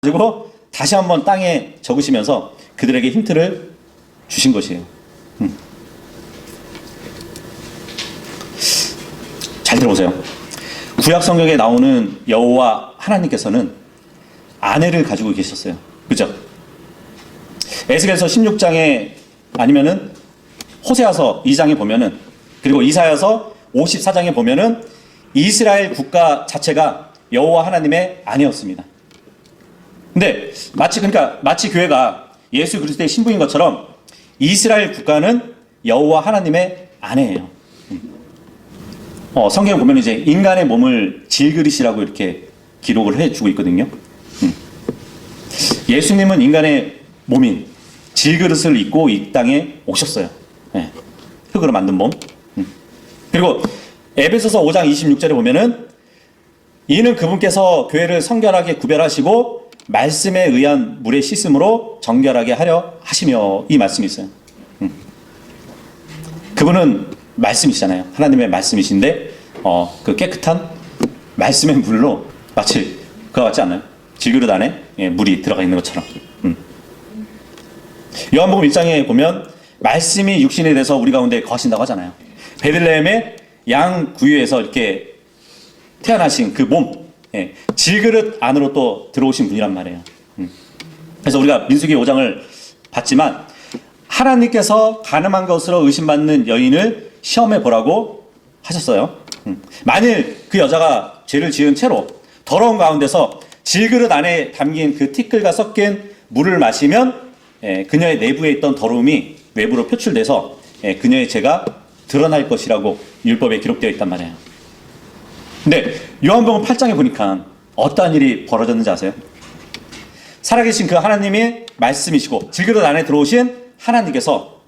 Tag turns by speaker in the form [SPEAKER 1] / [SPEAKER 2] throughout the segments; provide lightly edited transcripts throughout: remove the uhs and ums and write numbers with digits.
[SPEAKER 1] 가지고 다시 한번 땅에 적으시면서 그들에게 힌트를 주신 것이에요. 잘 들어보세요. 구약 성경에 나오는 여호와 하나님께서는 아내를 가지고 계셨어요. 그죠? 에스겔서 16장에 아니면은 호세아서 2장에 보면은, 그리고 이사야서 54장에 보면은 이스라엘 국가 자체가 여호와 하나님의 아내였습니다. 근데 마치 교회가 예수 그리스도의 신부인 것처럼 이스라엘 국가는 여호와 하나님의 아내예요. 성경에 보면 이제 인간의 몸을 질그릇이라고 이렇게 기록을 해주고 있거든요. 예수님은 인간의 몸인 질그릇을 입고 이 땅에 오셨어요. 네. 흙으로 만든 몸. 그리고 에베소서 5장 26절에 보면은 이는 그분께서 교회를 성결하게 구별하시고 말씀에 의한 물의 씻음으로 정결하게 하려 하시며, 이 말씀이 있어요. 그분은 말씀이시잖아요. 하나님의 말씀이신데 그 깨끗한 말씀의 물로, 마치 그와 같지 않나요? 질그릇 안에 물이 들어가 있는 것처럼. 요한복음 1장에 보면 말씀이 육신이 돼서 우리 가운데 거하신다고 하잖아요. 베들레헴의 양 구유에서 이렇게 태어나신 그 몸, 질그릇 안으로 또 들어오신 분이란 말이에요. 그래서 우리가 민수기 5장을 봤지만 하나님께서 가늠한 것으로 의심받는 여인을 시험해 보라고 하셨어요. 만일 그 여자가 죄를 지은 채로 더러운 가운데서 질그릇 안에 담긴 그 티끌과 섞인 물을 마시면 그녀의 내부에 있던 더러움이 외부로 표출돼서 그녀의 죄가 드러날 것이라고 율법에 기록되어 있단 말이에요. 근데 요한복음 8장에 보니까 어떠한 일이 벌어졌는지 아세요? 살아계신 그 하나님이 말씀이시고 질그릇 안에 들어오신 하나님께서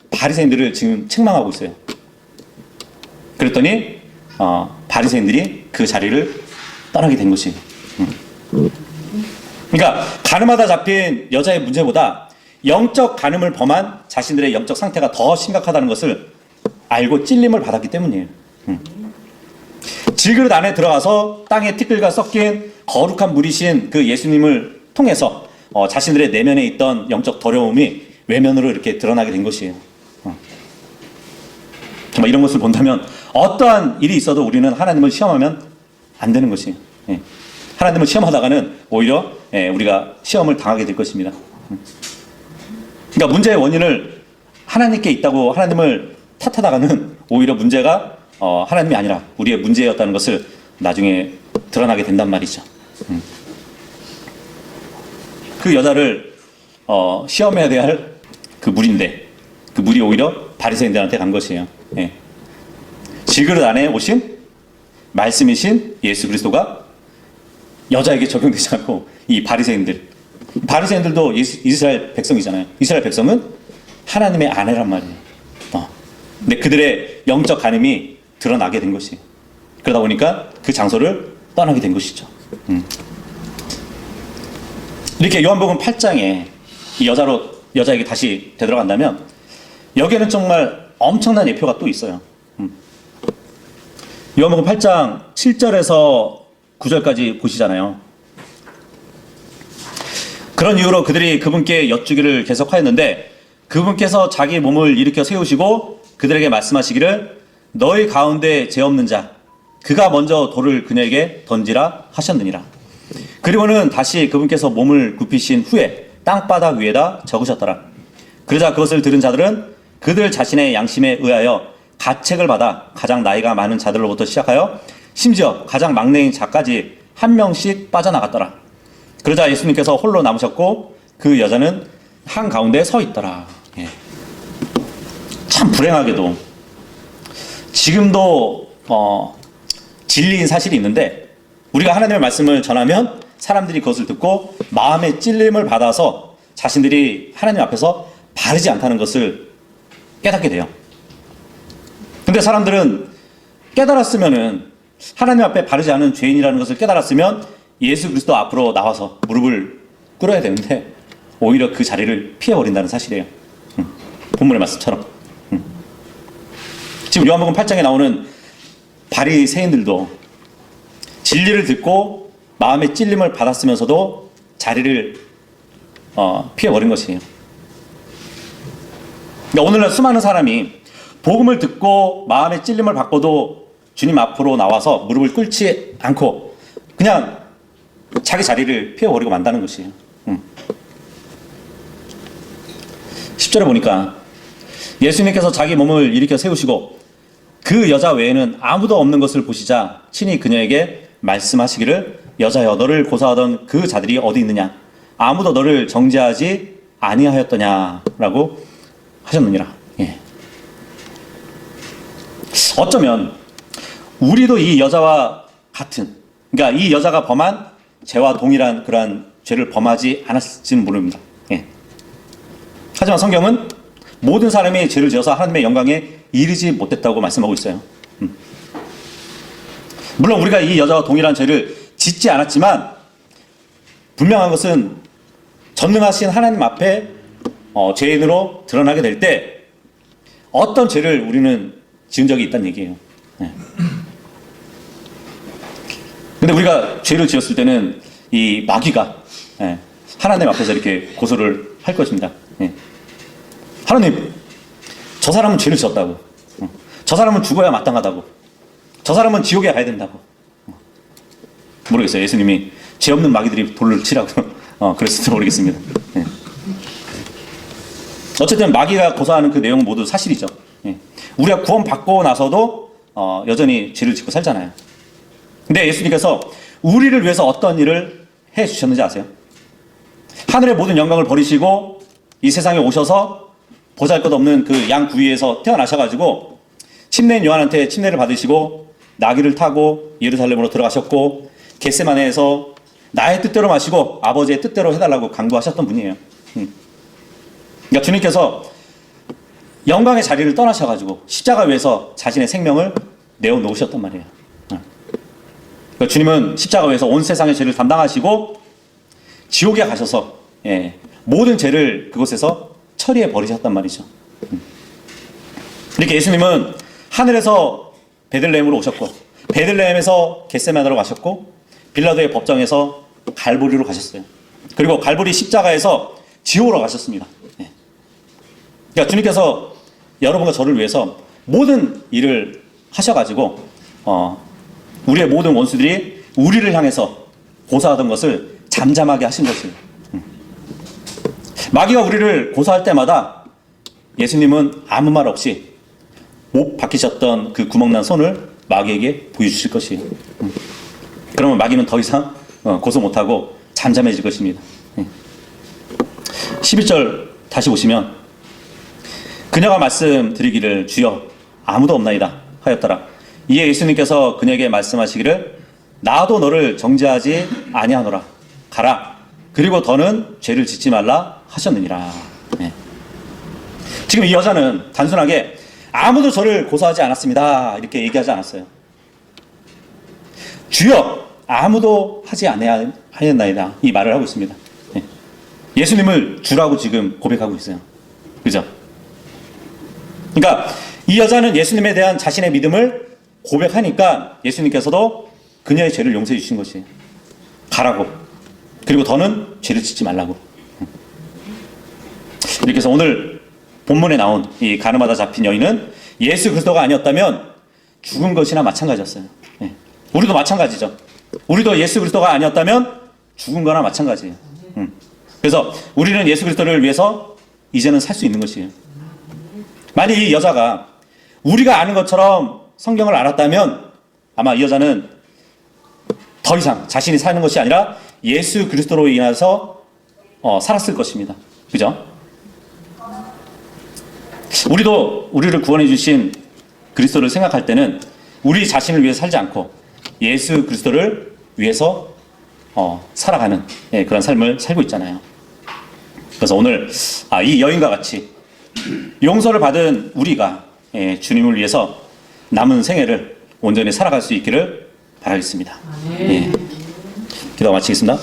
[SPEAKER 1] 바리새인들을 지금 책망하고 있어요. 그랬더니 바리새인들이 그 자리를 떠나게 된 것이에요. 그러니까 가늠하다 잡힌 여자의 문제보다 영적 간음을 범한 자신들의 영적 상태가 더 심각하다는 것을 알고 찔림을 받았기 때문이에요. 질그릇 안에 들어가서 땅에 티끌과 섞인 거룩한 물이신 그 예수님을 통해서 자신들의 내면에 있던 영적 더러움이 외면으로 이렇게 드러나게 된 것이에요. 정말 이런 것을 본다면 어떠한 일이 있어도 우리는 하나님을 시험하면 안 되는 것이에요. 하나님을 시험하다가는 오히려 우리가 시험을 당하게 될 것입니다. 그러니까 문제의 원인을 하나님께 있다고 하나님을 탓하다가는 오히려 문제가 하나님이 아니라 우리의 문제였다는 것을 나중에 드러나게 된단 말이죠. 그 여자를 시험해야 될 그 물인데 그 물이 오히려 바리새인들한테 간 것이에요. 질그릇 안에 오신 말씀이신 예수 그리스도가 여자에게 적용되지 않고 이 바리새인들도 이스라엘 백성이잖아요. 이스라엘 백성은 하나님의 아내란 말이에요. 근데 그들의 영적 간음이 드러나게 된 것이에요. 그러다 보니까 그 장소를 떠나게 된 것이죠. 이렇게 요한복음 8장에 이 여자에게 다시 되돌아간다면 여기에는 정말 엄청난 예표가 또 있어요. 요한복음 8장 7절에서 9절까지 보시잖아요. 그런 이유로 그들이 그분께 여쭈기를 계속하였는데 그분께서 자기 몸을 일으켜 세우시고 그들에게 말씀하시기를 너희 가운데 죄 없는 자 그가 먼저 돌을 그녀에게 던지라 하셨느니라. 그리고는 다시 그분께서 몸을 굽히신 후에 땅바닥 위에다 적으셨더라. 그러자 그것을 들은 자들은 그들 자신의 양심에 의하여 가책을 받아 가장 나이가 많은 자들로부터 시작하여 심지어 가장 막내인 자까지 한 명씩 빠져나갔더라. 그러자 예수님께서 홀로 남으셨고 그 여자는 한가운데 서 있더라. 참 불행하게도 지금도 진리인 사실이 있는데 우리가 하나님의 말씀을 전하면 사람들이 그것을 듣고 마음의 찔림을 받아서 자신들이 하나님 앞에서 바르지 않다는 것을 깨닫게 돼요. 근데 사람들은 깨달았으면은 하나님 앞에 바르지 않은 죄인이라는 것을 깨달았으면 예수 그리스도 앞으로 나와서 무릎을 꿇어야 되는데 오히려 그 자리를 피해버린다는 사실이에요. 본문의 말씀처럼. 지금 요한복음 8장에 나오는 바리새인들도 진리를 듣고 마음의 찔림을 받았으면서도 자리를 피해버린 것이에요. 그러니까 오늘날 수많은 사람이 복음을 듣고 마음의 찔림을 받고도 주님 앞으로 나와서 무릎을 꿇지 않고 그냥 자기 자리를 피해버리고 만다는 것이에요. 10절에 보니까 예수님께서 자기 몸을 일으켜 세우시고 그 여자 외에는 아무도 없는 것을 보시자 친히 그녀에게 말씀하시기를 여자여 너를 고소하던 그 자들이 어디 있느냐 아무도 너를 정죄하지 아니하였더냐라고 하셨느니라. 예. 어쩌면 우리도 이 여자와 같은, 그러니까 이 여자가 범한 죄와 동일한 그러한 죄를 범하지 않았을지는 모릅니다. 예. 하지만 성경은 모든 사람이 죄를 지어서 하나님의 영광에 이르지 못했다고 말씀하고 있어요. 물론 우리가 이 여자와 동일한 죄를 짓지 않았지만 분명한 것은 전능하신 하나님 앞에 죄인으로 드러나게 될 때 어떤 죄를 우리는 지은 적이 있다는 얘기예요. 네. 근데 우리가 죄를 지었을 때는 이 마귀가 하나님 앞에서 이렇게 고소를 할 것입니다. 하나님, 저 사람은 죄를 지었다고. 저 사람은 죽어야 마땅하다고. 저 사람은 지옥에 가야 된다고. 모르겠어요. 예수님이 죄 없는 마귀들이 돌을 치라고 그랬을지 모르겠습니다. 어쨌든 마귀가 고소하는 그 내용은 모두 사실이죠. 우리가 구원받고 나서도 여전히 죄를 짓고 살잖아요. 근데 예수님께서 우리를 위해서 어떤 일을 해주셨는지 아세요? 하늘의 모든 영광을 버리시고 이 세상에 오셔서 보잘것없는 그 양 구위에서 태어나셔가지고 침례인 요한한테 침례를 받으시고 나귀를 타고 예루살렘으로 들어가셨고 겟세마네에서 나의 뜻대로 마시고 아버지의 뜻대로 해달라고 강구하셨던 분이에요. 그러니까 주님께서 영광의 자리를 떠나셔가지고 십자가 위에서 자신의 생명을 내어놓으셨단 말이에요. 그러니까 주님은 십자가 위에서 온 세상의 죄를 담당하시고 지옥에 가셔서 모든 죄를 그곳에서 처리해 버리셨단 말이죠. 이렇게 예수님은 하늘에서 베들레헴으로 오셨고 베들레헴에서 겟세마네로 가셨고 빌라도의 법정에서 갈보리로 가셨어요. 그리고 갈보리 십자가에서 지옥으로 가셨습니다. 그러니까 주님께서 여러분과 저를 위해서 모든 일을 하셔가지고 우리의 모든 원수들이 우리를 향해서 고소하던 것을 잠잠하게 하신 것이에요. 마귀가 우리를 고소할 때마다 예수님은 아무 말 없이 못 박히셨던 그 구멍난 손을 마귀에게 보여주실 것이에요. 그러면 마귀는 더 이상 고소 못하고 잠잠해질 것입니다. 11절 다시 보시면 그녀가 말씀드리기를 주여 아무도 없나이다 하였더라. 이에 예수님께서 그녀에게 말씀하시기를 나도 너를 정죄하지 아니하노라. 가라. 그리고 더는 죄를 짓지 말라 하셨느니라. 지금 이 여자는 단순하게 아무도 저를 고소하지 않았습니다 이렇게 얘기하지 않았어요. 주여 아무도 하지 아니하였나이다 이 말을 하고 있습니다. 예수님을 주라고 지금 고백하고 있어요. 그죠? 그러니까 이 여자는 예수님에 대한 자신의 믿음을 고백하니까 예수님께서도 그녀의 죄를 용서해 주신 것이에요. 가라고. 그리고 더는 죄를 짓지 말라고. 이렇게 해서 오늘 본문에 나온 이 가늠하다 잡힌 여인은 예수 그리스도가 아니었다면 죽은 것이나 마찬가지였어요. 우리도 마찬가지죠. 우리도 예수 그리스도가 아니었다면 죽은 거나 마찬가지예요. 그래서 우리는 예수 그리스도를 위해서 이제는 살 수 있는 것이에요. 만약 이 여자가 우리가 아는 것처럼 성경을 알았다면 아마 이 여자는 더 이상 자신이 사는 것이 아니라 예수 그리스도로 인해서 살았을 것입니다. 그죠? 우리도 우리를 구원해 주신 그리스도를 생각할 때는 우리 자신을 위해서 살지 않고 예수 그리스도를 위해서 살아가는 그런 삶을 살고 있잖아요. 그래서 오늘 이 여인과 같이 용서를 받은 우리가 주님을 위해서 남은 생애를 온전히 살아갈 수 있기를 바라겠습니다. 기도 마치겠습니다.